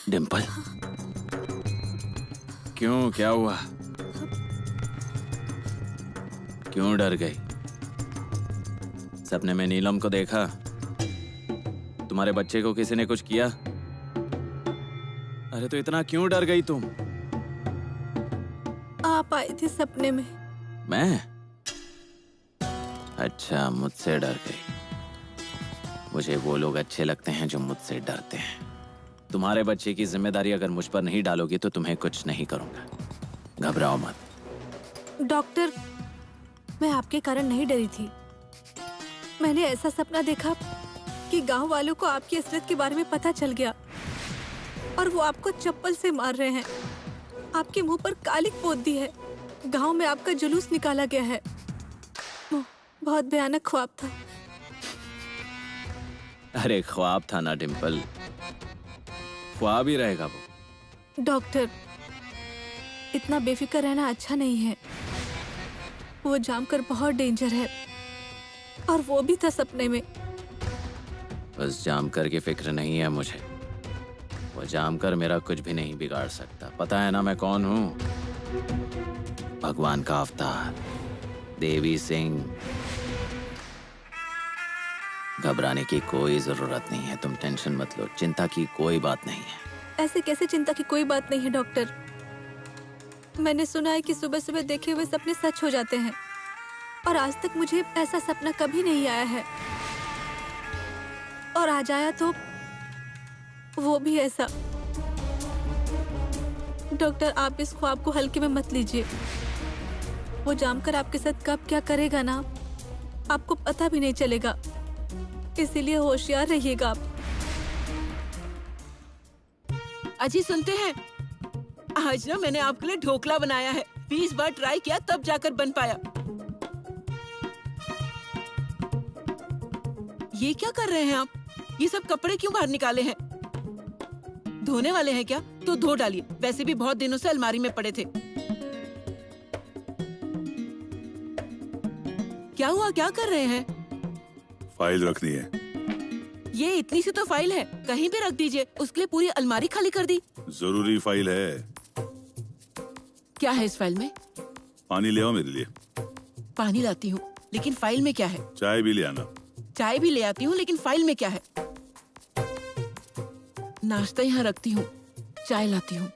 डिम्पल, क्यों, क्या हुआ? क्यों डर गई? सपने में नीलम को देखा? तुम्हारे बच्चे को किसी ने कुछ किया? अरे तो इतना क्यों डर गई तुम? आप आए थे सपने में। मैं? अच्छा, मुझसे डर गई। मुझे वो लोग अच्छे लगते हैं जो मुझसे डरते हैं। तुम्हारे बच्चे की जिम्मेदारी अगर मुझ पर नहीं डालोगी तो तुम्हें कुछ नहीं करूंगा। घबराओ मत। डॉक्टर, मैं आपके कारण नहीं डरी थी। मैंने ऐसा सपना देखा कि गांव वालों को आपकी असलियत के बारे में पता चल गया और वो आपको चप्पल से मार रहे हैं। आपके मुंह पर कालिक पोत दी है। गांव में आपका जुलूस निकाला गया है। बहुत भयानक ख्वाब था। अरे ख्वाब था ना डिम्पल, ख्वाब ही रहेगा वो। डॉक्टर, इतना बेफिक्र रहना अच्छा नहीं है। वो जानकर बहुत डेंजर है और वो भी था सपने में। बस जामकर की फिक्र नहीं है मुझे। वो जामकर मेरा कुछ भी नहीं बिगाड़ सकता। पता है ना मैं कौन हूँ? भगवान का अवतार, देवी सिंह। घबराने की कोई जरूरत नहीं है। तुम टेंशन मत लो, चिंता की कोई बात नहीं है। ऐसे कैसे चिंता की कोई बात नहीं है डॉक्टर? मैंने सुना है कि सुबह सुबह देखे हुए सपने सच हो जाते हैं और आज तक मुझे ऐसा सपना कभी नहीं आया है। और आज आया तो वो भी ऐसा। डॉक्टर, आप इस ख्वाब को हल्के में मत लीजिए। वो जानकर आपके साथ कब क्या करेगा ना, आपको पता भी नहीं चलेगा। इसीलिए होशियार रहिएगा आप। अजी सुनते हैं, आज ना मैंने आपके लिए ढोकला बनाया है। 20 बार ट्राई किया तब जाकर बन पाया। ये क्या कर रहे हैं आप? ये सब कपड़े क्यों बाहर निकाले हैं? धोने वाले हैं क्या? तो धो डालिए। वैसे भी बहुत दिनों से अलमारी में पड़े थे। क्या हुआ, क्या कर रहे हैं? फाइल रखनी है। ये इतनी सी तो फाइल है, कहीं भी रख दीजिए। उसके लिए पूरी अलमारी खाली कर दी। जरूरी फाइल है। क्या है इस फाइल में? पानी ले आओ मेरे लिए। पानी लाती हूँ, लेकिन फाइल में क्या है? चाय भी ले आना। चाय भी ले आती हूँ, लेकिन फाइल में क्या है? नाश्ता यहाँ रखती हूँ, चाय लाती हूँ।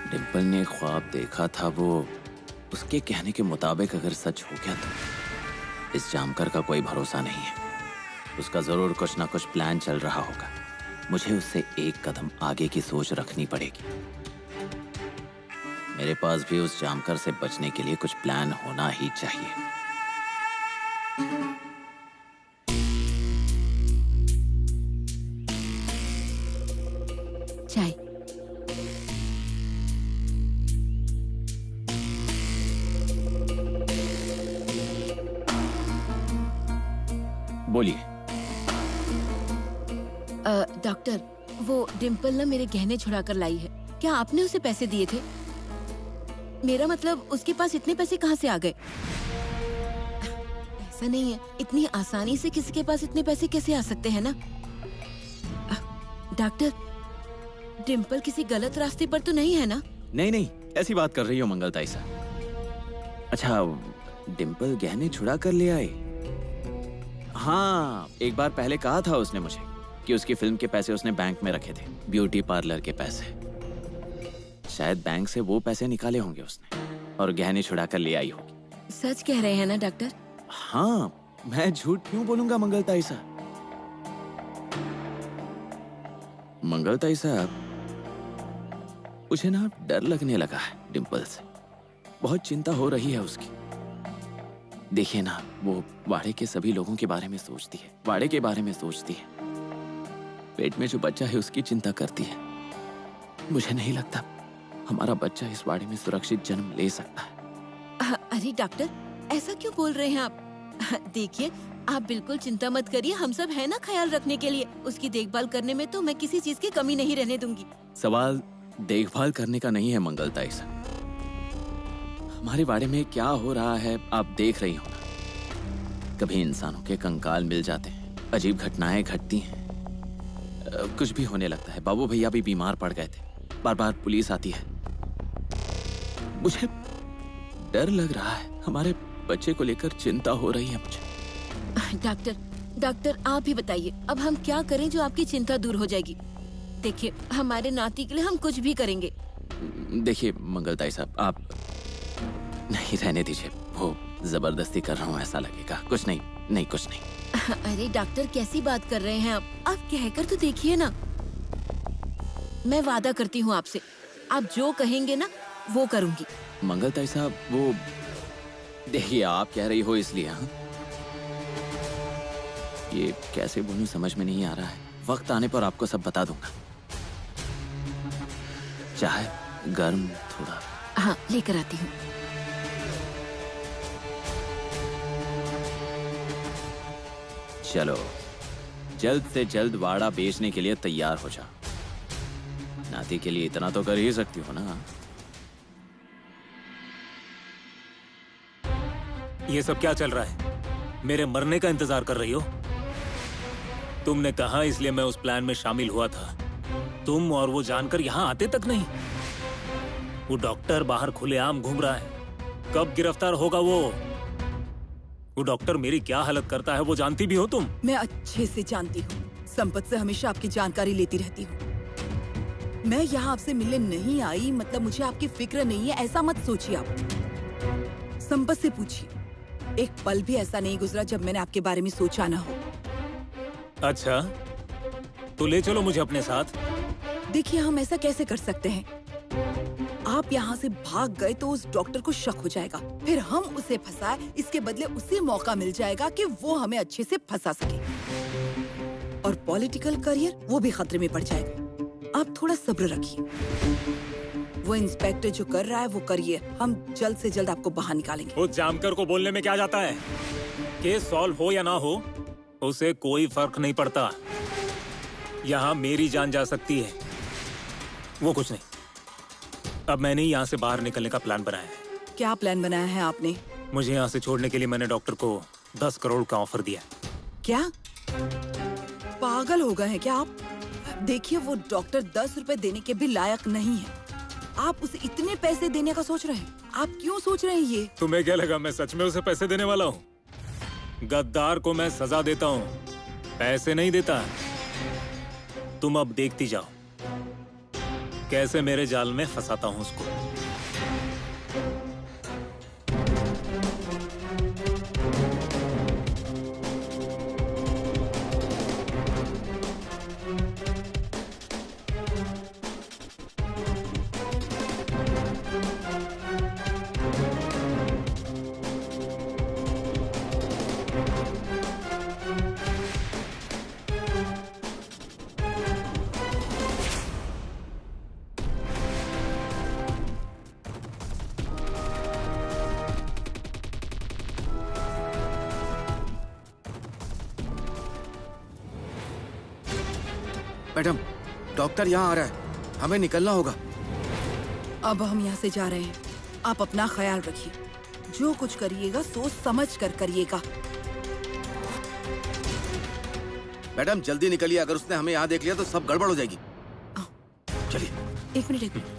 डिम्पल ने ख्वाब देखा था, वो उसके कहने के मुताबिक अगर सच हो गया तो इस जामकर का कोई भरोसा नहीं है। उसका जरूर कुछ ना कुछ प्लान चल रहा होगा। मुझे उससे एक कदम आगे की सोच रखनी पड़ेगी। मेरे पास भी उस जामकर से बचने के लिए कुछ प्लान होना ही चाहिए। चाय। बोलिए। डॉक्टर, वो डिम्पल ना मेरे गहने छुड़ा कर लाई है। क्या आपने उसे पैसे दिए थे? मेरा मतलब उसके पास इतने पैसे कहाँ से आ गए? ऐसा नहीं है, इतनी आसानी से किसी के पास इतने पैसे कैसे आ सकते हैं ना? डॉक्टर, डिम्पल किसी गलत रास्ते पर तो नहीं है ना? नहीं नहीं, ऐसी बात कर रही हो मंगलताई सा। अच्छा, डिम्पल गहने छुड़ा कर ले आए? हाँ, एक बार पहले कहा था उसने मुझे कि उसकी फिल्म के पैसे उसने बैंक में रखे थे, ब्यूटी पार्लर के पैसे। शायद बैंक से वो पैसे निकाले होंगे उसने और गहने छुड़ा कर ले आई होगी। सच कह रहे हैं ना डॉक्टर? हाँ, मैं झूठ क्यों बोलूंगा मंगलताई सा। मंगलताई साहब, मुझे ना डर लगने लगा है डिम्पल से। बहुत चिंता हो रही है उसकी। देखिए ना, वो वाड़े के सभी लोगों के बारे में सोचती है, वाड़े के बारे में सोचती है। पेट में जो बच्चा है उसकी चिंता करती है। मुझे नहीं लगता हमारा बच्चा इस वाड़े में सुरक्षित जन्म ले सकता है। अरे डॉक्टर, ऐसा क्यों बोल रहे हैं आप? देखिए, आप बिल्कुल चिंता मत करिए, हम सब है ना ख्याल रखने के लिए। उसकी देखभाल करने में तो मैं किसी चीज की कमी नहीं रहने दूंगी। सवाल देखभाल करने का नहीं है मंगलताई साहब। हमारे बारे में क्या हो रहा है आप देख रही हो ना। कभी इंसानों के कंकाल मिल जाते हैं, अजीब घटनाएं घटती हैं, कुछ भी होने लगता है। बाबू भैया भी बीमार पड़ गए थे, बार बार पुलिस आती है। मुझे डर लग रहा है, हमारे बच्चे को लेकर चिंता हो रही है मुझे। डॉक्टर आप ही बताइए, अब हम क्या करें जो आपकी चिंता दूर हो जाएगी? देखिए, हमारे नाती के लिए हम कुछ भी करेंगे। देखिए मंगलताई साहब, आप नहीं, रहने दीजिए। वो जबरदस्ती कर रहा हूँ ऐसा लगेगा। कुछ नहीं कुछ नहीं। अरे डॉक्टर, कैसी बात कर रहे हैं आप कहकर तो देखिए ना। मैं वादा करती हूँ आपसे, आप जो कहेंगे ना वो करूँगी। मंगलताई साहब, वो देखिए, आप कह रही हो इसलिए। हाँ, ये कैसे बोलूं समझ में नहीं आ रहा है। वक्त आने पर आपको सब बता दूंगा। चाहे गर्म थोड़ा। हाँ, लेकर आती हूँ। चलो, जल्द से जल्द वाड़ा बेचने के लिए तैयार हो जा। नाती के लिए इतना तो कर ही सकती हो ना। ये सब क्या चल रहा है? मेरे मरने का इंतजार कर रही हो? तुमने कहा इसलिए मैं उस प्लान में शामिल हुआ था। तुम और वो जानकर यहाँ आते तक नहीं। वो डॉक्टर बाहर खुलेआम घूम रहा है, कब गिरफ्तार होगा वो? वो डॉक्टर मेरी क्या हालत करता है वो जानती भी हो तुम? मैं अच्छे से जानती हूँ। संपत से हमेशा आपकी जानकारी लेती रहती हूँ। मैं यहाँ आपसे मिलने नहीं आई मतलब मुझे आपकी फिक्र नहीं है, ऐसा मत सोचिए आप। संपत से पूछिए, एक पल भी ऐसा नहीं गुजरा जब मैंने आपके बारे में सोचा ना हो। अच्छा, तो ले चलो मुझे अपने साथ। देखिए, हम ऐसा कैसे कर सकते हैं? आप यहाँ से भाग गए तो उस डॉक्टर को शक हो जाएगा, फिर हम उसे फंसाए, इसके बदले उसे मौका मिल जाएगा कि वो हमें अच्छे से फंसा सके, और पॉलिटिकल करियर वो भी खतरे में पड़ जाएगा। आप थोड़ा सब्र रखिए। वो इंस्पेक्टर जो कर रहा है वो करिए, हम जल्द से जल्द आपको बाहर निकालेंगे। वो जामकर को बोलने में क्या जाता है? केस सॉल्व हो या ना हो, उसे कोई फर्क नहीं पड़ता। यहाँ मेरी जान जा सकती है, वो कुछ नहीं। अब मैंने यहाँ से बाहर निकलने का प्लान बनाया है। क्या प्लान बनाया है आपने? मुझे यहाँ से छोड़ने के लिए मैंने डॉक्टर को 10 करोड़ का ऑफर दिया। क्या पागल हो गए हैं क्या आप? देखिए, वो डॉक्टर 10 रुपए देने के भी लायक नहीं है। आप उसे इतने पैसे देने का सोच रहे हैं? आप क्यों सोच रहे हैं ये? तुम्हें क्या लगा मैं सच में उसे पैसे देने वाला हूँ? गद्दार को मैं सजा देता हूँ, पैसे नहीं देता। तुम अब देखती जाओ कैसे मेरे जाल में फंसाता हूँ उसको। मैडम, डॉक्टर यहाँ आ रहा है, हमें निकलना होगा। अब हम यहाँ से जा रहे हैं। आप अपना ख्याल रखिए, जो कुछ करिएगा सोच समझ कर करिएगा। मैडम जल्दी निकलिए, अगर उसने हमें यहाँ देख लिया तो सब गड़बड़ हो जाएगी। चलिए। एक मिनट।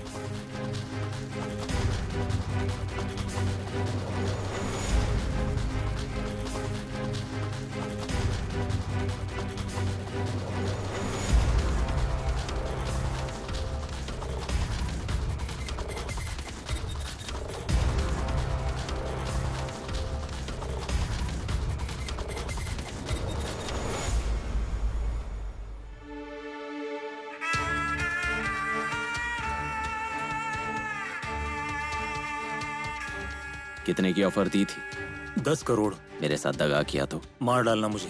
कितने की ऑफर दी थी? 10 करोड़। मेरे साथ दगा किया तो मार डालना मुझे।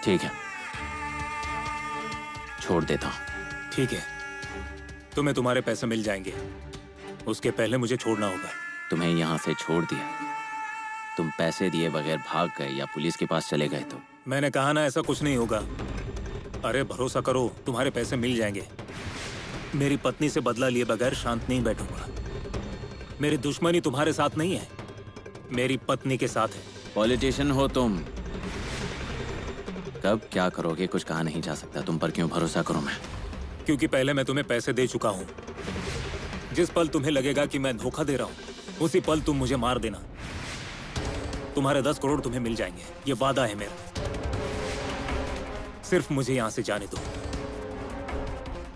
ठीक है, छोड़ देता हूँ। ठीक है, तुम्हें तुम्हारे पैसे मिल जाएंगे। उसके पहले मुझे छोड़ना होगा। तुम्हें यहाँ से छोड़ दिया, तुम पैसे दिए बगैर भाग गए या पुलिस के पास चले गए तो? मैंने कहा ना ऐसा कुछ नहीं होगा। अरे भरोसा करो, तुम्हारे पैसे मिल जाएंगे। मेरी पत्नी से बदला लिए बगैर शांत नहीं बैठूंगा। मेरी दुश्मनी तुम्हारे साथ नहीं है, मेरी पत्नी के साथ है। पॉलिटिशियन हो तुम, कब क्या करोगे कुछ कहा नहीं जा सकता। तुम पर क्यों भरोसा करूं मैं? क्योंकि पहले मैं तुम्हें पैसे दे चुका हूं। जिस पल तुम्हें लगेगा कि मैं धोखा दे रहा हूं, उसी पल तुम मुझे मार देना। तुम्हारे 10 करोड़ तुम्हें मिल जाएंगे, ये वादा है मेरा। सिर्फ मुझे यहां से जाने दो।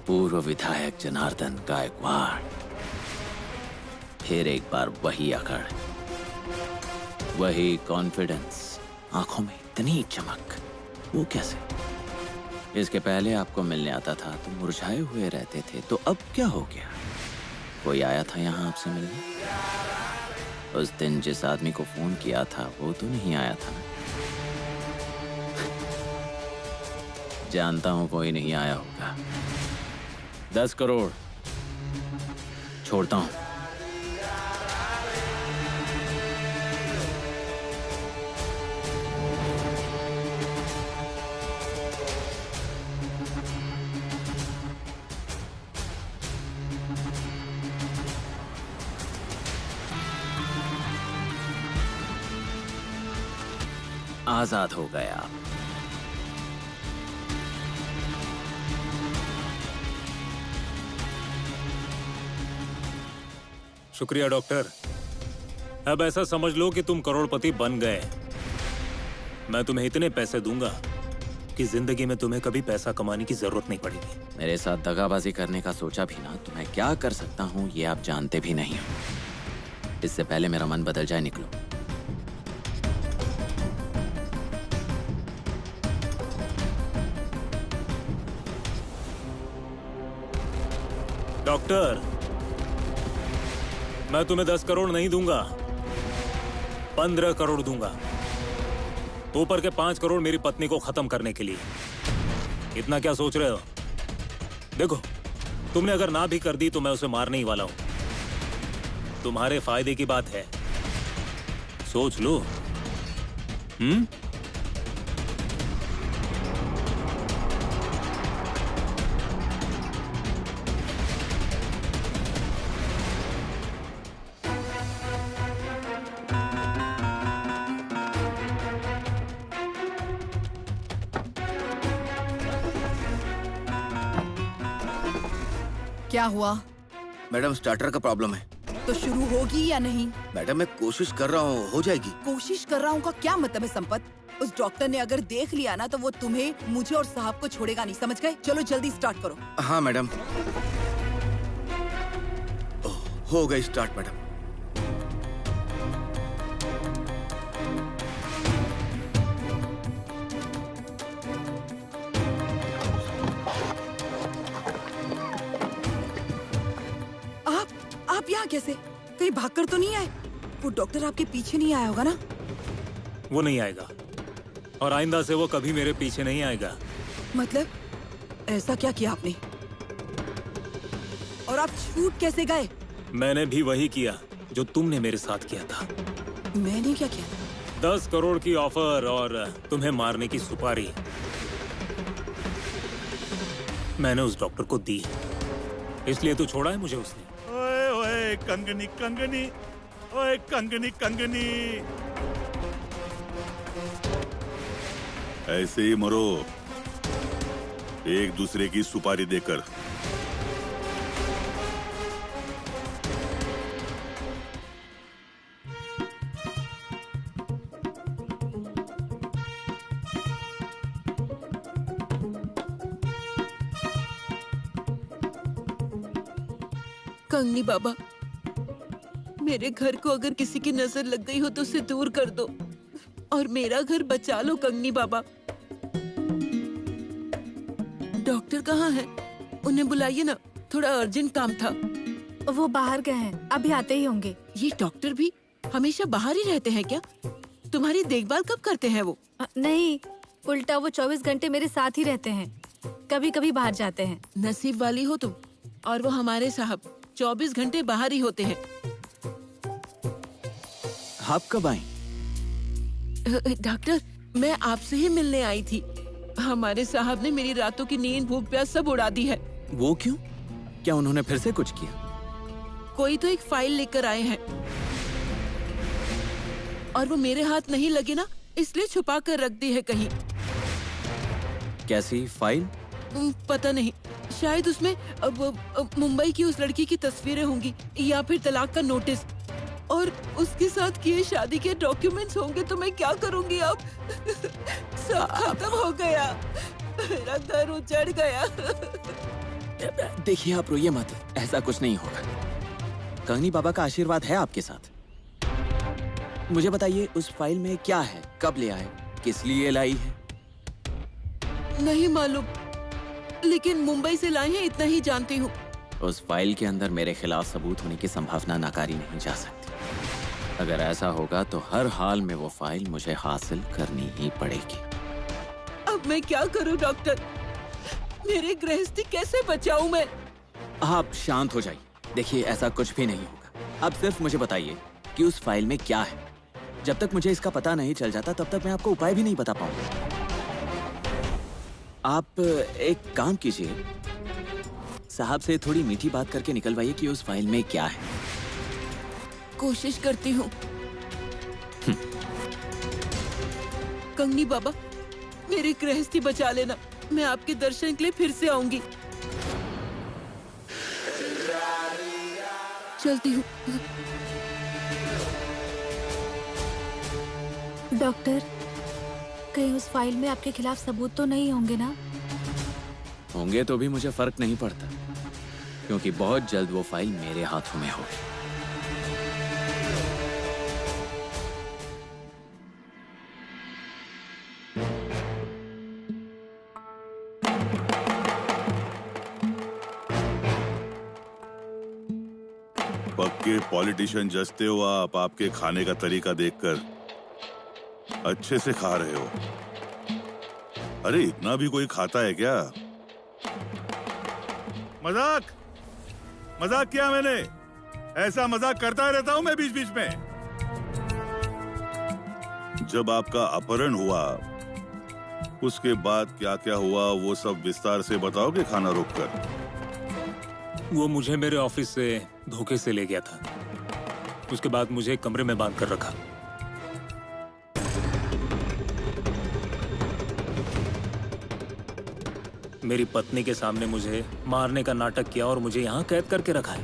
पूर्व विधायक जनार्दन गायकवाड़, फिर एक बार वही अकड़, वही कॉन्फिडेंस, आंखों में इतनी चमक। वो कैसे? इसके पहले आपको मिलने आता था तो मुरझाए हुए रहते थे, तो अब क्या हो गया? कोई आया था यहाँ आपसे मिलने? उस दिन जिस आदमी को फोन किया था वो तो नहीं आया था ना? जानता हूं कोई नहीं आया होगा। 10 करोड़ छोड़ता हूं। आजाद हो गए आप। शुक्रिया डॉक्टर। अब ऐसा समझ लो कि तुम करोड़पति बन गए। मैं तुम्हें इतने पैसे दूंगा कि जिंदगी में तुम्हें कभी पैसा कमाने की जरूरत नहीं पड़ेगी। मेरे साथ दगाबाजी करने का सोचा भी ना तो मैं क्या कर सकता हूँ ये आप जानते भी नहीं हो। इससे पहले मेरा मन बदल जाए, निकलो। डॉक्टर, मैं तुम्हें 10 करोड़ नहीं दूंगा, 15 करोड़ दूंगा। ऊपर के 5 करोड़ मेरी पत्नी को खत्म करने के लिए। इतना क्या सोच रहे हो? देखो, तुमने अगर ना भी कर दी तो मैं उसे मारने ही वाला हूं। तुम्हारे फायदे की बात है, सोच लो। क्या हुआ? मैडम स्टार्टर का प्रॉब्लम है। तो शुरू होगी या नहीं? मैडम मैं कोशिश कर रहा हूँ, हो जाएगी। कोशिश कर रहा हूँ का क्या मतलब है संपत? उस डॉक्टर ने अगर देख लिया ना तो वो तुम्हें, मुझे और साहब को छोड़ेगा नहीं, समझ गए? चलो जल्दी स्टार्ट करो। हाँ मैडम। हो गई स्टार्ट मैडम। आप यहाँ कैसे? कहीं भागकर तो नहीं आए? वो डॉक्टर आपके पीछे नहीं आया होगा ना? वो नहीं आएगा और आइंदा से वो कभी मेरे पीछे नहीं आएगा। मतलब ऐसा क्या किया आपने? और आप छूट कैसे गए? मैंने भी वही किया जो तुमने मेरे साथ किया था। मैंने क्या किया? 10 करोड़ की ऑफर और तुम्हें मारने की सुपारी मैंने उस डॉक्टर को दी, इसलिए तो छोड़ा है मुझे उसने। ओए ओए कंगनी कंगनी, ओए कंगनी कंगनी, ऐसे ही मरो एक दूसरे की सुपारी देकर। कंगनी बाबा, मेरे घर को अगर किसी की नजर लग गई हो तो उसे दूर कर दो और मेरा घर बचा लो कंगनी बाबा। डॉक्टर कहाँ हैं? उन्हें बुलाइए ना, थोड़ा अर्जेंट काम था। वो बाहर गए हैं, अभी आते ही होंगे। ये डॉक्टर भी हमेशा बाहर ही रहते हैं क्या? तुम्हारी देखभाल कब करते हैं वो? नहीं, उल्टा वो 24 घंटे मेरे साथ ही रहते हैं, कभी कभी बाहर जाते हैं। नसीब वाली हो तुम। और वो हमारे साहब 24 घंटे बाहर ही होते हैं। आप कब आई? डॉक्टर, मैं आपसे ही मिलने आई थी। हमारे साहब ने मेरी रातों की नींद, भूख प्यास सब उड़ा दी है। वो क्यों? क्या उन्होंने फिर से कुछ किया? कोई तो एक फाइल लेकर आए हैं और वो मेरे हाथ नहीं लगे ना, इसलिए छुपा कर रख दी है कहीं। कैसी फाइल? पता नहीं, शायद उसमें मुंबई की उस लड़की की तस्वीरें होंगी या फिर तलाक का नोटिस, और उसके साथ किए शादी के डॉक्यूमेंट्स होंगे। तो मैं क्या करूंगी अब? सब खत्म हो गया, मेरा घर उजड़ गया। देखिए, आप रोइए मत, ऐसा कुछ नहीं होगा। कंगनी बाबा का आशीर्वाद है आपके साथ। मुझे बताइए, उस फाइल में क्या है? कब ले आए? किस लिए लाई है? नहीं मालूम, लेकिन मुंबई से लाए हैं, इतना ही जानती हूँ। उस फाइल के अंदर मेरे खिलाफ सबूत होने की संभावना नकारी नहीं जा सकती। अगर ऐसा होगा तो हर हाल में वो फाइल मुझे हासिल करनी ही पड़ेगी। अब मैं क्या करूँ डॉक्टर? मेरी गृहस्थी कैसे बचाऊं मैं? आप शांत हो जाइए। देखिए, ऐसा कुछ भी नहीं होगा। आप सिर्फ मुझे बताइए कि उस फाइल में क्या है। जब तक मुझे इसका पता नहीं चल जाता तब तक मैं आपको उपाय भी नहीं बता पाऊंगा। आप एक काम कीजिए, साहब से थोड़ी मीठी बात करके निकलवाइए कि उस फाइल में क्या है। कोशिश करती हूँ। कंगनी बाबा, मेरी गृहस्थी बचा लेना। मैं आपके दर्शन के लिए फिर से आऊंगी। चलती हूँ। डॉक्टर, कहीं उस फाइल में आपके खिलाफ सबूत तो नहीं होंगे ना? होंगे तो भी मुझे फर्क नहीं पड़ता, क्योंकि बहुत जल्द वो फाइल मेरे हाथों में होगी। पक्के पॉलिटिशियन जचते हो आप। आपके खाने का तरीका देखकर अच्छे से खा रहे हो। अरे इतना भी कोई खाता है क्या? मजाक मजाक किया मैंने। ऐसा मजाक करता रहता हूं मैं बीच बीच में। जब आपका अपहरण हुआ उसके बाद क्या क्या हुआ वो सब विस्तार से बताओगे खाना रोककर? वो मुझे मेरे ऑफिस से धोखे से ले गया था। उसके बाद मुझे एक कमरे में बांध कर रखा। मेरी पत्नी के सामने मुझे मारने का नाटक किया और मुझे यहाँ कैद करके रखा है।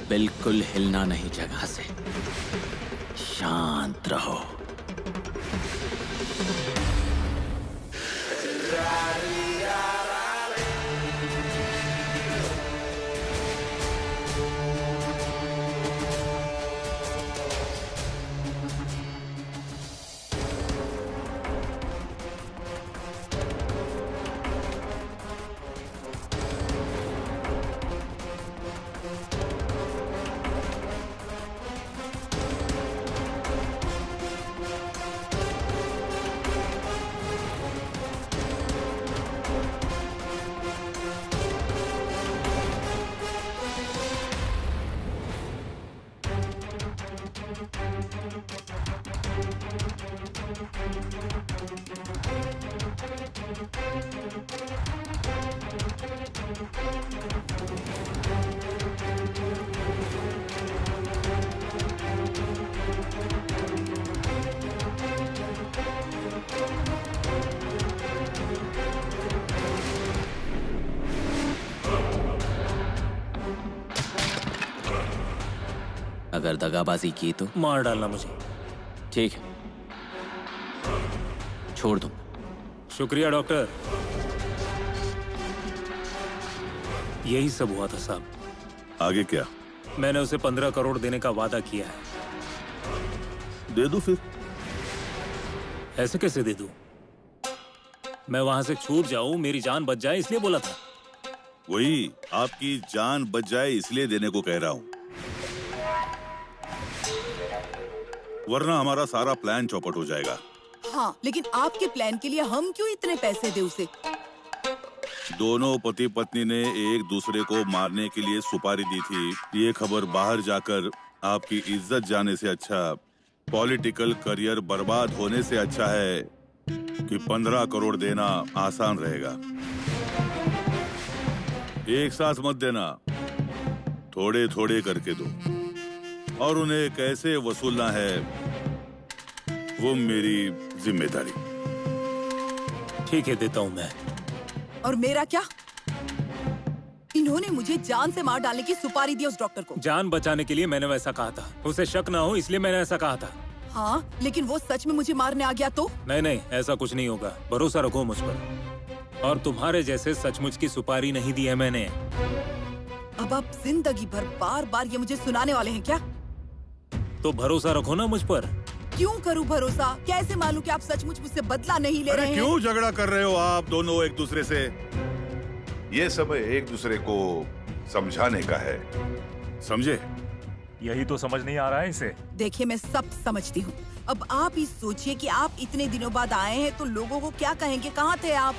बिल्कुल हिलना नहीं जगह से। शांत रहो। अगर दगाबाजी की तो मार डालना मुझे। ठीक है, छोड़ दूं। शुक्रिया डॉक्टर। यही सब हुआ था साहब। आगे क्या? मैंने उसे 15 करोड़ देने का वादा किया है। दे दो फिर। ऐसे कैसे दे दूं? मैं वहां से छूट जाऊं, मेरी जान बच जाए, इसलिए बोला था। वही, आपकी जान बच जाए इसलिए देने को कह रहा हूं, वरना हमारा सारा प्लान चौपट हो जाएगा। हाँ, लेकिन आपके प्लान के लिए हम क्यों इतने पैसे दे उसे? दोनों पति पत्नी ने एक दूसरे को मारने के लिए सुपारी दी थी। ये खबर बाहर जाकर आपकी इज्जत जाने से अच्छा, पॉलिटिकल करियर बर्बाद होने से अच्छा है कि 15 करोड़ देना आसान रहेगा। एक साथ मत देना, थोड़े थोड़े करके दो, और उन्हें कैसे वसूलना है वो मेरी जिम्मेदारी। ठीक है, देता हूँ मैं। और मेरा क्या? इन्होंने मुझे जान से मार डालने की सुपारी दी उस डॉक्टर को। जान बचाने के लिए मैंने वैसा कहा था, उसे शक ना हो इसलिए मैंने ऐसा कहा था। हाँ, लेकिन वो सच में मुझे मारने आ गया तो? नहीं, ऐसा कुछ नहीं होगा, भरोसा रखो मुझ पर। और तुम्हारे जैसे सचमुच की सुपारी नहीं दी है मैंने। अब आप जिंदगी भर बार बार ये मुझे सुनाने वाले हैं क्या? तो भरोसा रखो ना मुझ पर। क्यों करूं भरोसा? कैसे मालूम कि आप सचमुच मुझसे बदला नहीं ले रहे हैं? क्यों झगड़ा कर रहे हो आप दोनों एक दूसरे से? ये समय एक दूसरे को समझाने का है, समझे? यही तो समझ नहीं आ रहा है इसे। देखिए, मैं सब समझती हूँ। अब आप ही सोचिए कि आप इतने दिनों बाद आए हैं तो लोगों को क्या कहेंगे? कहाँ थे आप?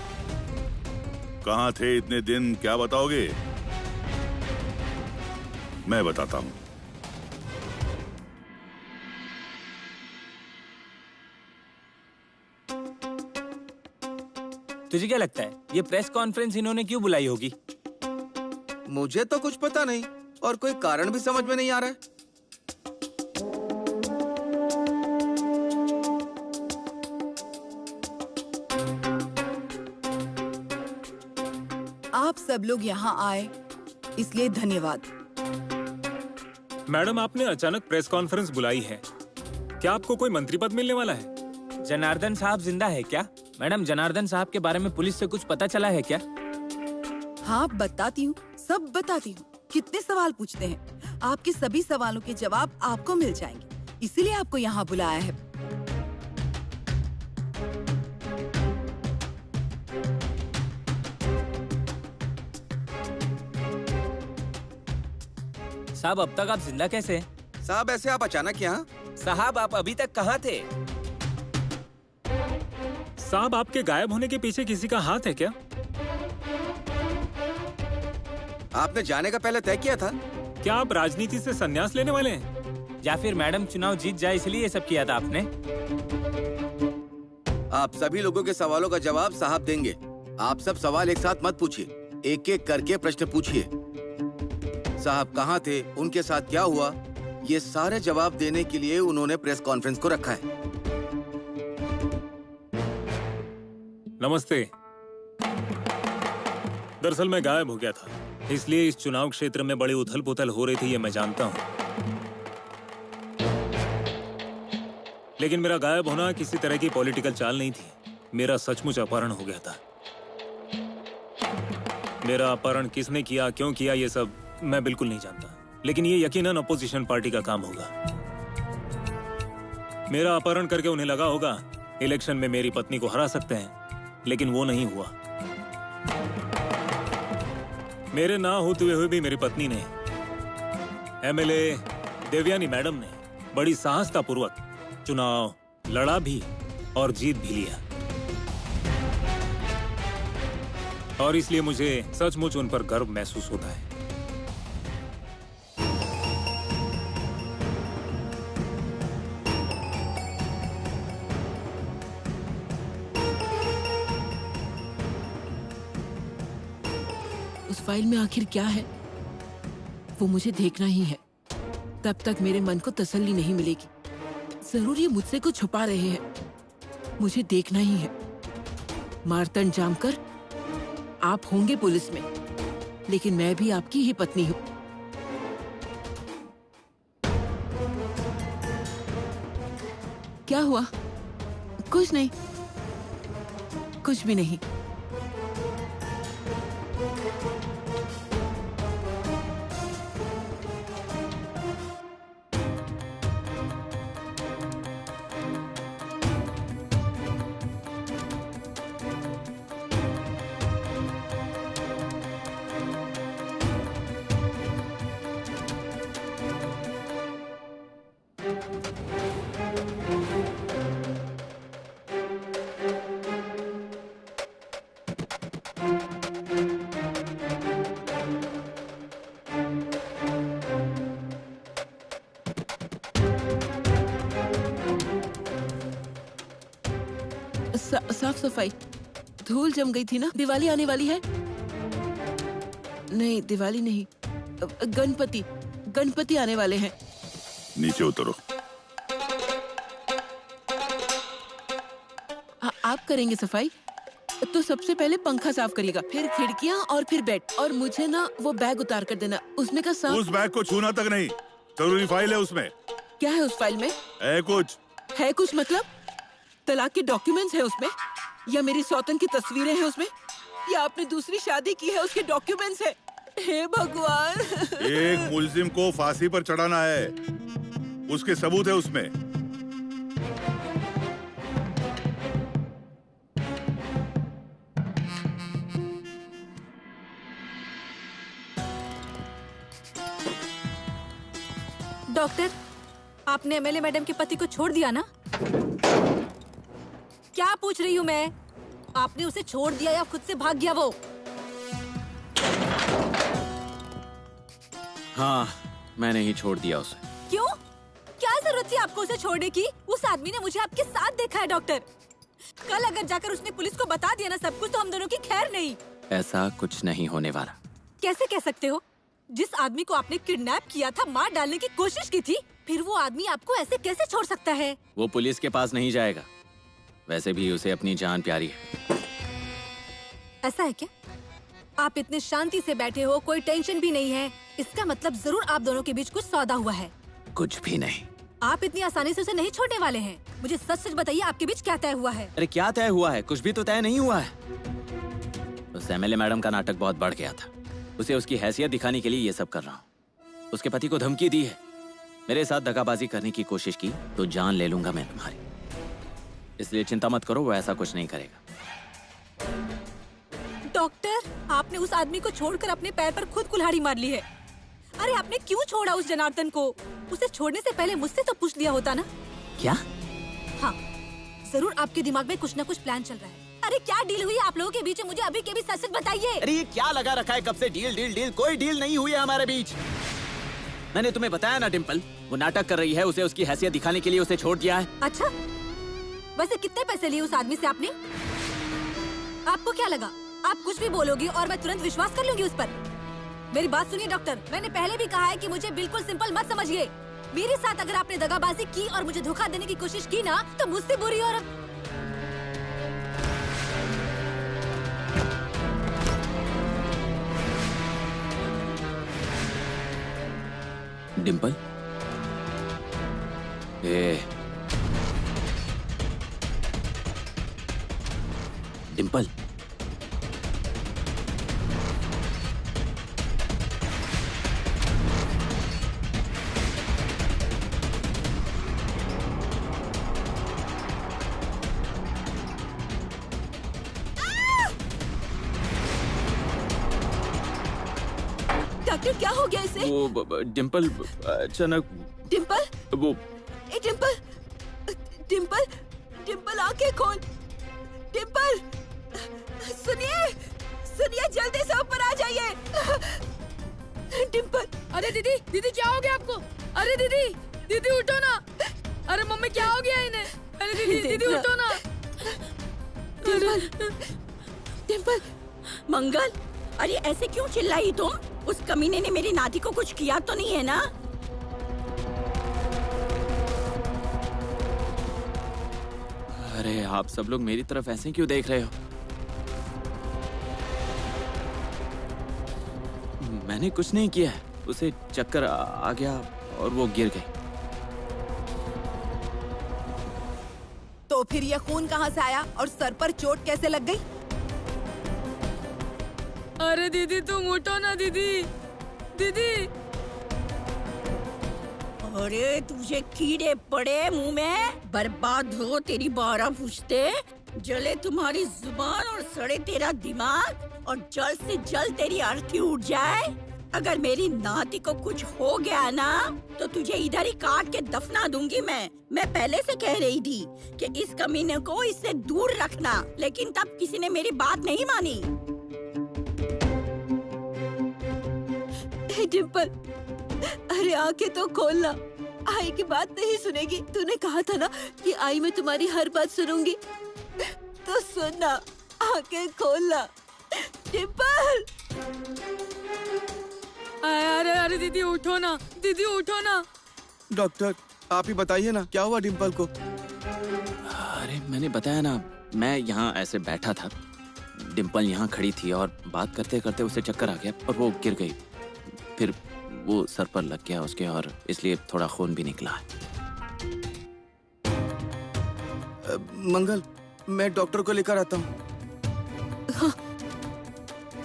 कहाँ थे इतने दिन, क्या बताओगे? मैं बताता हूँ। तुझे क्या लगता है ये प्रेस कॉन्फ्रेंस इन्होंने क्यों बुलाई होगी? मुझे तो कुछ पता नहीं और कोई कारण भी समझ में नहीं आ रहा है। आप सब लोग यहाँ आए इसलिए धन्यवाद। मैडम, आपने अचानक प्रेस कॉन्फ्रेंस बुलाई है, क्या आपको कोई मंत्री पद मिलने वाला है? जनार्दन साहब जिंदा है क्या? मैडम, जनार्दन साहब के बारे में पुलिस से कुछ पता चला है क्या? हाँ, बताती हूँ, सब बताती हूँ। कितने सवाल पूछते हैं? आपके सभी सवालों के जवाब आपको मिल जाएंगे, इसीलिए आपको यहाँ बुलाया है। साहब, अब तक आप जिंदा कैसे? साहब, ऐसे आप अचानक यहाँ? साहब, आप अभी तक कहाँ थे? साहब, आपके गायब होने के पीछे किसी का हाथ है क्या? आपने जाने का पहले तय किया था? क्या आप राजनीति से संन्यास लेने वाले हैं? या फिर मैडम चुनाव जीत जाए इसलिए ये सब किया था आपने? आप सभी लोगों के सवालों का जवाब साहब देंगे। आप सब सवाल एक साथ मत पूछिए, एक एक करके प्रश्न पूछिए। साहब कहाँ थे, उनके साथ क्या हुआ, ये सारे जवाब देने के लिए उन्होंने प्रेस कॉन्फ्रेंस को रखा है। नमस्ते। दरअसल मैं गायब हो गया था, इसलिए इस चुनाव क्षेत्र में बड़ी उथल पुथल हो रही थी, ये मैं जानता हूँ। लेकिन मेरा गायब होना किसी तरह की पॉलिटिकल चाल नहीं थी। मेरा सचमुच अपहरण हो गया था। मेरा अपहरण किसने किया, क्यों किया, ये सब मैं बिल्कुल नहीं जानता, लेकिन ये यकीनन अपोजिशन पार्टी का काम होगा। मेरा अपहरण करके उन्हें लगा होगा इलेक्शन में मेरी पत्नी को हरा सकते हैं, लेकिन वो नहीं हुआ। मेरे ना होते हुए भी मेरी पत्नी ने, एमएलए देवयानी मैडम ने बड़ी साहसतापूर्वक चुनाव लड़ा भी और जीत भी लिया। और इसलिए मुझे सचमुच उन पर गर्व महसूस होता है। उस फाइल में आखिर क्या है वो मुझे देखना ही है। तब तक मेरे मन को तसल्ली नहीं मिलेगी। जरूर ये मुझसे कुछ छुपा रहे हैं, मुझे देखना ही है। मारतन जामकर, आप होंगे पुलिस में, लेकिन मैं भी आपकी ही पत्नी हूँ। क्या हुआ? कुछ नहीं, कुछ भी नहीं। साफ सफाई। धूल जम गई थी ना। दिवाली आने वाली है। नहीं, दिवाली नहीं, गणपति आने वाले हैं। नीचे उतरो। आप करेंगे सफाई? तो सबसे पहले पंखा साफ करिएगा, फिर खिड़कियाँ और फिर बेड। और मुझे ना वो बैग उतार कर देना, उसमें का सांप। उस बैग को छूना तक नहीं। जरूरी फाइल है उसमें। क्या है उस फाइल में? है कुछ मतलब तलाक के डॉक्यूमेंट्स है उसमें, या मेरी सौतन की तस्वीरें हैं उसमें, या आपने दूसरी शादी की है उसके डॉक्यूमेंट्स है। हे भगवान। एक मुलजिम को फांसी पर चढ़ाना है, उसके सबूत है उसमें। डॉक्टर, आपने एमएलए मैडम के पति को छोड़ दिया ना? क्या पूछ रही हूँ मैं? आपने उसे छोड़ दिया या खुद से भाग गया वो? हाँ, मैंने ही छोड़ दिया उसे। क्यों? क्या जरूरत थी आपको उसे छोड़ने की? उस आदमी ने मुझे आपके साथ देखा है डॉक्टर। कल अगर जाकर उसने पुलिस को बता दिया ना सब कुछ, तो हम दोनों की खैर नहीं। ऐसा कुछ नहीं होने वाला। कैसे कह सकते हो? जिस आदमी को आपने किडनैप किया था, मार डालने की कोशिश की थी, फिर वो आदमी आपको ऐसे कैसे छोड़ सकता है? वो पुलिस के पास नहीं जाएगा। वैसे भी उसे अपनी जान प्यारी है। ऐसा है क्या? आप इतने शांति से बैठे हो, कोई टेंशन भी नहीं है। इसका मतलब जरूर आप दोनों के बीच कुछ सौदा हुआ है। कुछ भी नहीं। आप इतनी आसानी से उसे नहीं छोड़ने वाले हैं। मुझे सच सच बताइए, आपके बीच क्या तय हुआ है? अरे क्या तय हुआ है? कुछ भी तो तय नहीं हुआ है। उस एमएलए मैडम का नाटक बहुत बढ़ गया था। उसे उसकी हैसियत दिखाने के लिए ये सब कर रहा हूँ। उसके पति को धमकी दी है, मेरे साथ दगाबाजी करने की कोशिश की तो जान ले लूंगा मैं तुम्हारी। इसलिए चिंता मत करो, वो ऐसा कुछ नहीं करेगा। डॉक्टर, आपने उस आदमी को छोड़कर अपने पैर पर खुद कुल्हाड़ी मार ली है। अरे आपने क्यों छोड़ा उस जनार्दन को? उसे छोड़ने से पहले मुझसे तो पूछ लिया होता ना। क्या? हाँ, जरूर आपके दिमाग में कुछ न कुछ प्लान चल रहा है। अरे क्या डील हुई आप लोगों के बीच? मुझे अभी के भी सच सच बताइए। अरे ये क्या लगा रखा है कब से? डील? कोई डील नहीं हुई है हमारे बीच। मैंने तुम्हें बताया ना डिम्पल, वो नाटक कर रही है। उसे उसकी हैसियत दिखाने के लिए उसे छोड़ दिया है। अच्छा, वैसे कितने पैसे लिए उस आदमी से आपने? आपको क्या लगा आप कुछ भी बोलोगी और मैं तुरंत विश्वास कर लूंगी उस पर? मेरी बात सुनिए डॉक्टर, मैंने पहले भी कहा है कि मुझे बिल्कुल सिंपल मत समझिए। मेरे साथ अगर आपने दगाबाजी की और मुझे धोखा देने की कोशिश की ना, तो मुझसे बुरी और डिम्पल, डिम्पल, डॉक्टर क्या हो गया इसे? वो डिम्पल अचानक डिम्पल, वो ए डिम्पल, डिम्पल, डिम्पल आंखें खोल। डिम्पल, सुनिए जल्दी से ऊपर आ जाइए। डिम्पल, अरे दीदी क्या हो गया आपको? अरे दीदी उठो ना। अरे मम्मी क्या हो गया इन्हें? अरे दीदी उठो ना। डिम्पल, मंगल, अरे ऐसे क्यों चिल्लाई तुम? उस कमीने ने मेरी नाती को कुछ किया तो नहीं है ना? अरे आप सब लोग मेरी तरफ ऐसे क्यों देख रहे हो? मैंने कुछ नहीं किया है। उसे चक्कर आ गया और वो गिर गई। तो फिर यह खून कहाँ से आया और सर पर चोट कैसे लग गई? अरे दीदी तुम उठो ना दीदी। अरे तुझे कीड़े पड़े मुंह में, बर्बाद हो तेरी 12 पुश्ते, जले तुम्हारी जुबान और सड़े तेरा दिमाग, और जल्द से जल्द तेरी अर्थी उठ जाए। अगर मेरी नाती को कुछ हो गया ना तो तुझे इधर ही काट के दफना दूंगी मैं पहले से कह रही थी कि इस कमीने को इससे दूर रखना, लेकिन तब किसी ने मेरी बात नहीं मानी। डिम्पल, अरे आंखें तो खोलना। आई की बात नहीं सुनेगी। तूने कहा था ना कि आई मैं तुम्हारी हर बात सुनूंगी। तो सुनना, आंखें खोलना। डिम्पल! अरे अरे दीदी उठो ना, दीदी उठो ना। डॉक्टर आप ही बताइए ना क्या हुआ डिम्पल को। अरे मैंने बताया ना, मैं यहाँ ऐसे बैठा था, डिम्पल यहाँ खड़ी थी और बात करते करते उसे चक्कर आ गया और वो गिर गई। फिर वो सर पर लग गया उसके और इसलिए थोड़ा खून भी निकला। मंगल, मैं डॉक्टर को लेकर आता हूँ।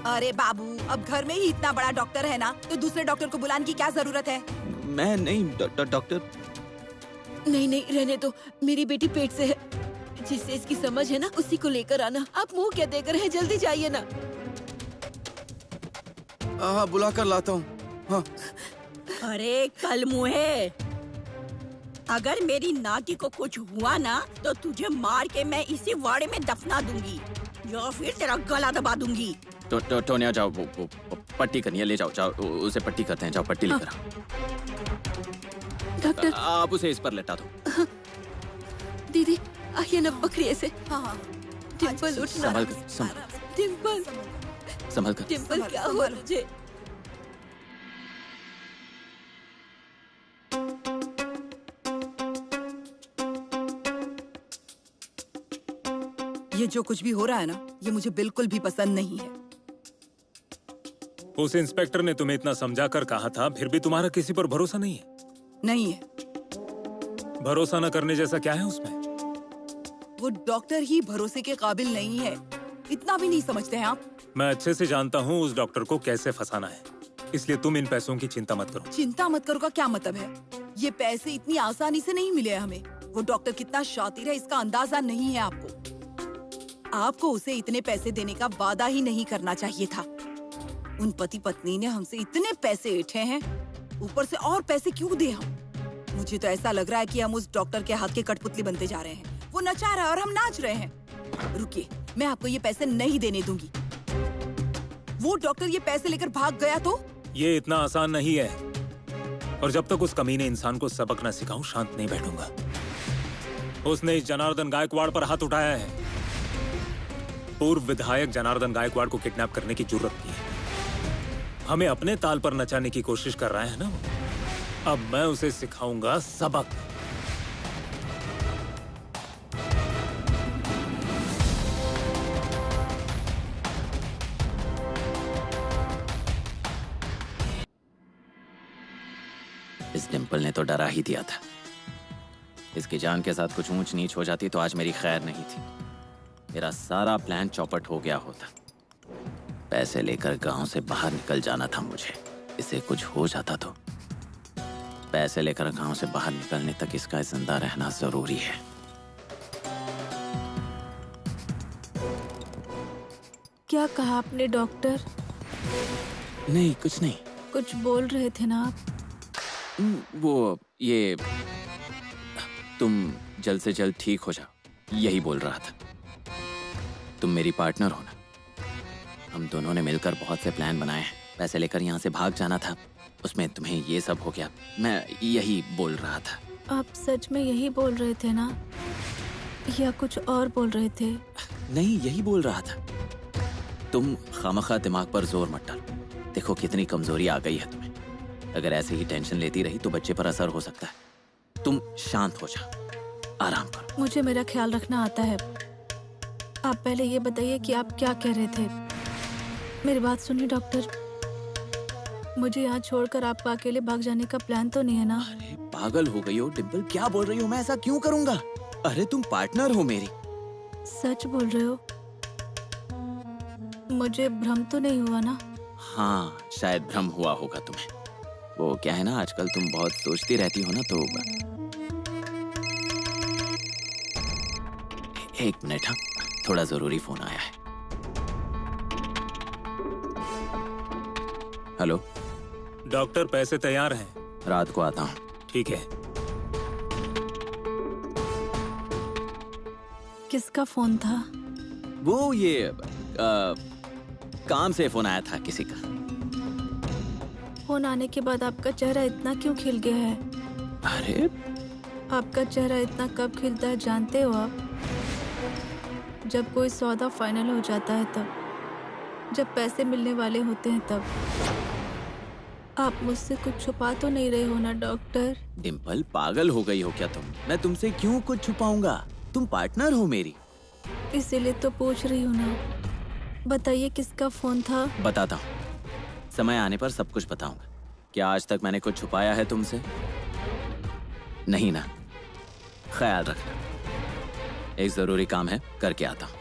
अरे बाबू, अब घर में ही इतना बड़ा डॉक्टर है ना, तो दूसरे डॉक्टर को बुलाने की क्या जरूरत है? मैं नहीं डॉक्टर। नहीं नहीं, रहने दो, मेरी बेटी पेट से है, जिससे इसकी समझ है ना उसी को लेकर आना। आप मुंह क्या देकर हैं, जल्दी जाइए ना। हाँ बुला कर लाता हूँ। हाँ। अरे कल मुहे, अगर मेरी नाती को कुछ हुआ ना तो तुझे मार के मैं इसी वाड़े में दफना दूंगी या फिर तेरा गला दबा दूंगी। टोनिया जाओ, वो पट्टी करनी है, ले जाओ उसे पट्टी करते हैं, जाओ पट्टी लेकर आओ। डॉक्टर आप उसे इस पर लेटा दो। दीदी आइए ना, बकरिए से। हाँ। डिम्पल उठना। संभल कर, डिम्पल, संभल कर। डिम्पल क्या हुआ तुझे? ये जो कुछ भी हो रहा है ना, ये मुझे बिल्कुल भी पसंद नहीं है। उस इंस्पेक्टर ने तुम्हें इतना समझा कर कहा था, फिर भी तुम्हारा किसी पर भरोसा नहीं है? नहीं है। भरोसा न करने जैसा क्या है उसमें? वो डॉक्टर ही भरोसे के काबिल नहीं है, इतना भी नहीं समझते हैं आप? मैं अच्छे से जानता हूँ उस डॉक्टर को कैसे फंसाना है, इसलिए तुम इन पैसों की चिंता मत करो। चिंता मत करो का क्या मतलब है? ये पैसे इतनी आसानी से नहीं मिले हमें। वो डॉक्टर कितना शातिर है इसका अंदाजा नहीं है आपको। आपको उसे इतने पैसे देने का वादा ही नहीं करना चाहिए था। उन पति पत्नी ने हमसे इतने पैसे ऐंठे हैं, ऊपर से और पैसे क्यों दे हम? मुझे तो ऐसा लग रहा है कि हम उस डॉक्टर के हाथ के कठपुतली बनते जा रहे हैं। वो नचा रहा है और हम नाच रहे हैं। रुकिए, मैं आपको ये पैसे नहीं देने दूंगी। वो डॉक्टर ये पैसे लेकर भाग गया तो? ये इतना आसान नहीं है, और जब तक उस कमीने इंसान को सबक न सिखाऊं शांत नहीं बैठूंगा। उसने इस जनार्दन गायकवाड़ पर हाथ उठाया है। पूर्व विधायक जनार्दन गायकवाड़ को किडनैप करने की जुर्रत की है। हमें अपने ताल पर नचाने की कोशिश कर रहा है ना। अब मैं उसे सिखाऊंगा सबक। इस डिम्पल ने तो डरा ही दिया था। इसकी जान के साथ कुछ ऊंच नीच हो जाती तो आज मेरी खैर नहीं थी। मेरा सारा प्लान चौपट हो गया होता। पैसे लेकर गांव से बाहर निकल जाना था मुझे। इसे कुछ हो जाता तो। पैसे लेकर गांव से बाहर निकलने तक इसका जिंदा रहना जरूरी है। क्या कहा आपने डॉक्टर? नहीं कुछ नहीं। कुछ बोल रहे थे ना आप? वो ये तुम जल्द से जल्द ठीक हो जाओ, यही बोल रहा था। तुम मेरी पार्टनर हो ना। हम दोनों ने मिलकर बहुत से प्लान बनाए हैं। पैसे लेकर यहाँ से भाग जाना था, उसमें तुम्हें ये सब हो गया। मैं यही बोल रहा था। आप सच में यही बोल रहे थे ना, या कुछ और बोल रहे थे? नहीं, यही बोल रहा था। तुम खामखा दिमाग पर जोर मत डालो। देखो कितनी कमजोरी आ गई है तुम्हें। अगर ऐसे ही टेंशन लेती रही तो बच्चे पर असर हो सकता है। तुम शांत हो जाओ, आराम करो। मुझे मेरा ख्याल रखना आता है। आप पहले ये बताइए कि आप क्या कह रहे थे। मेरी बात सुनिए डॉक्टर, मुझे यहाँ छोड़कर आपका अकेले भाग जाने का प्लान तो नहीं है ना? अरे पागल हो गई हो डिम्पल, क्या बोल रही हो? मैं ऐसा क्यों करूंगा? अरे तुम पार्टनर हो मेरी। सच बोल रहे हो? मुझे भ्रम तो नहीं हुआ ना? हाँ शायद भ्रम हुआ होगा तुम्हें। वो क्या है ना, आजकल तुम बहुत सोचती रहती हो ना, तो एक मिनट। हाँ थोड़ा जरूरी फोन आया है। हेलो डॉक्टर, पैसे तैयार हैं। रात को आता हूँ। ठीक है। किसका फोन था? वो ये काम से फोन आया था किसी का। फोन आने के बाद आपका चेहरा इतना क्यों खिल गया है? अरे आपका चेहरा इतना कब खिलता है जानते हो आप? जब कोई सौदा फाइनल हो जाता है तब, जब पैसे मिलने वाले होते हैं तब। आप मुझसे कुछ छुपा तो नहीं रहे हो ना डॉक्टर? डिम्पल, पागल हो गई हो क्या तुम? मैं तुमसे क्यों कुछ छुपाऊंगा? तुम पार्टनर हो मेरी। इसीलिए तो पूछ रही हूँ ना। बताइए किसका फोन था? बताता हूँ, समय आने पर सब कुछ बताऊंगा। क्या आज तक मैंने कुछ छुपाया है तुमसे? नहीं ना? ख्याल रखना। एक जरूरी काम है, करके आता हूँ।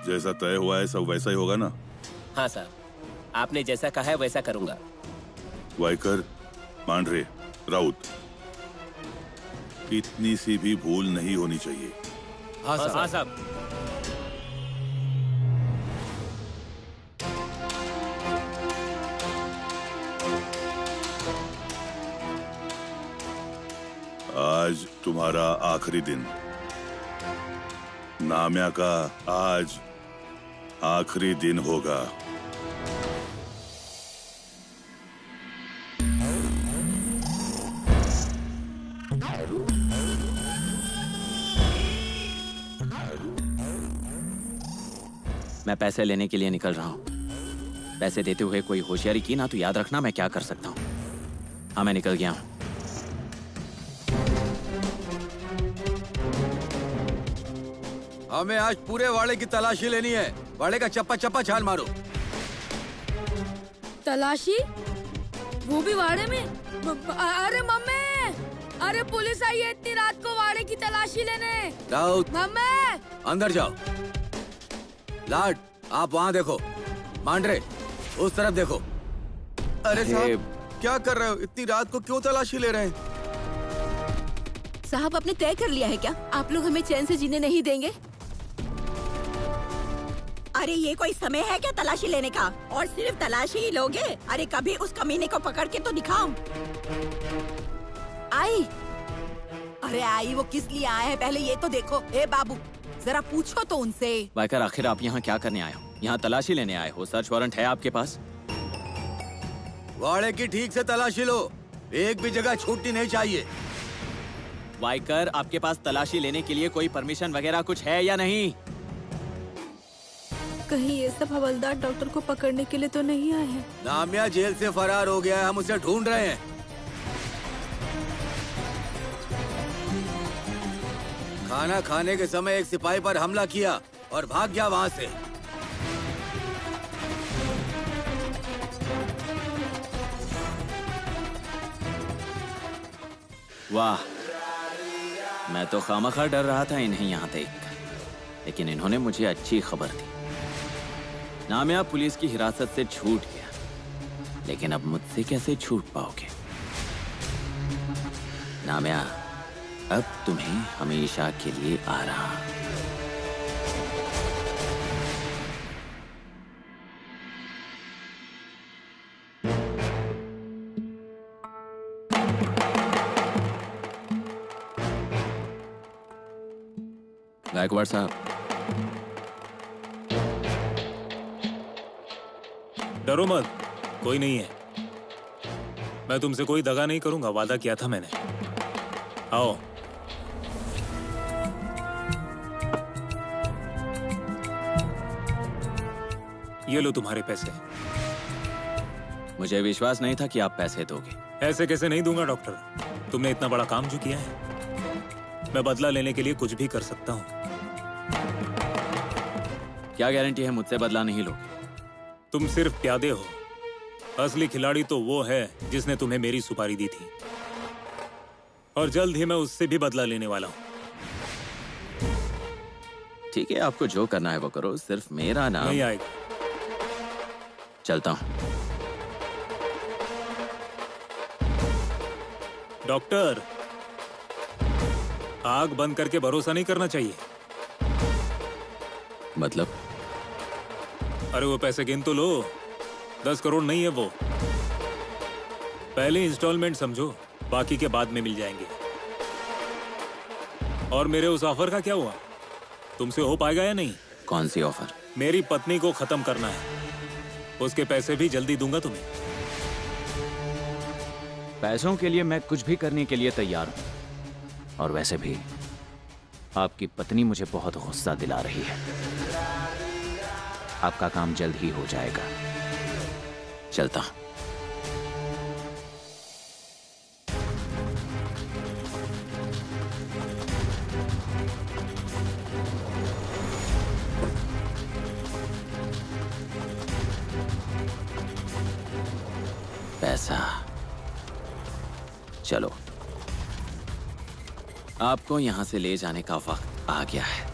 जैसा तय हुआ है सब वैसा ही होगा ना? हाँ साहब, आपने जैसा कहा है वैसा करूंगा। वाइकर, मांडरे, राउत, इतनी सी भी भूल नहीं होनी चाहिए। हाँ साहब। हाँ साहब। आज तुम्हारा आखिरी दिन। नाम्या का आज आखिरी दिन होगा। मैं पैसे लेने के लिए निकल रहा हूँ। पैसे देते हुए कोई होशियारी की ना तो याद रखना मैं क्या कर सकता हूँ। हाँ, मैं निकल गया हूँ। हमें आज पूरे वाड़े की तलाशी लेनी है। वाड़े का चप्पा चप्पा छान मारो। तलाशी? वो भी वाड़े में? अरे मम्मी, अरे पुलिस आई है इतनी रात को वाड़े की तलाशी लेने। राउत, मम्मी अंदर जाओ। लाड, आप वहाँ देखो। मांडरे, उस तरफ देखो। अरे साहब, क्या कर रहे हो? इतनी रात को क्यों तलाशी ले रहे हैं? साहब, आपने तय कर लिया है क्या? आप लोग हमें चैन से जीने नहीं देंगे? अरे ये कोई समय है क्या तलाशी लेने का? और सिर्फ तलाशी ही लोगे? अरे कभी उस कमीने को पकड़ के तो दिखाओ। आई, अरे आई वो किस लिए आए हैं पहले ये तो देखो। ए बाबू, जरा पूछो तो उनसे। वाइकर, आखिर आप यहाँ क्या करने आए हो? यहाँ तलाशी लेने आए हो? सर्च वारंट है आपके पास? वाड़े की ठीक से तलाशी लो, एक भी जगह छूटनी नहीं चाहिए। वाइकर, आपके पास तलाशी लेने के लिए कोई परमिशन वगैरह कुछ है या नहीं? कहीं ये सब हवलदार डॉक्टर को पकड़ने के लिए तो नहीं आए हैं? नामिया जेल से फरार हो गया है, हम उसे ढूंढ रहे हैं। खाना खाने के समय एक सिपाही पर हमला किया और भाग गया वहाँ से। वाह, मैं तो खामखा डर रहा था इन्हें यहाँ देखकर, लेकिन इन्होंने मुझे अच्छी खबर दी। नामिया पुलिस की हिरासत से छूट गया, लेकिन अब मुझसे कैसे छूट पाओगे? नामिया, अब तुम्हें हमेशा के लिए आराम। गायकवाड़ साहब, डरो मत, कोई नहीं है। मैं तुमसे कोई दगा नहीं करूंगा, वादा किया था मैंने। आओ। ये लो तुम्हारे पैसे। मुझे विश्वास नहीं था कि आप पैसे दोगे। ऐसे कैसे नहीं दूंगा डॉक्टर, तुमने इतना बड़ा काम जो किया है। मैं बदला लेने के लिए कुछ भी कर सकता हूँ। क्या गारंटी है मुझसे बदला नहीं लोगे? तुम सिर्फ प्यादे हो, असली खिलाड़ी तो वो है जिसने तुम्हें मेरी सुपारी दी थी, और जल्द ही मैं उससे भी बदला लेने वाला हूँ। ठीक है, आपको जो करना है वो करो, सिर्फ मेरा नाम नहीं आएगा। चलता हूँ। डॉक्टर, आग बंद करके भरोसा नहीं करना चाहिए। मतलब? अरे वो पैसे गिन तो लो, 10 करोड़ नहीं है वो। पहले इंस्टॉलमेंट समझो, बाकी के बाद में मिल जाएंगे। और मेरे उस ऑफर का क्या हुआ? तुमसे हो पाएगा या नहीं? कौन सी ऑफर? मेरी पत्नी को खत्म करना है, उसके पैसे भी जल्दी दूंगा तुम्हें। पैसों के लिए मैं कुछ भी करने के लिए तैयार हूं। और वैसे भी आपकी पत्नी मुझे बहुत गुस्सा दिला रही है। आपका काम जल्द ही हो जाएगा। चलता हूं। पैसा, चलो, आपको यहां से ले जाने का वक्त आ गया है।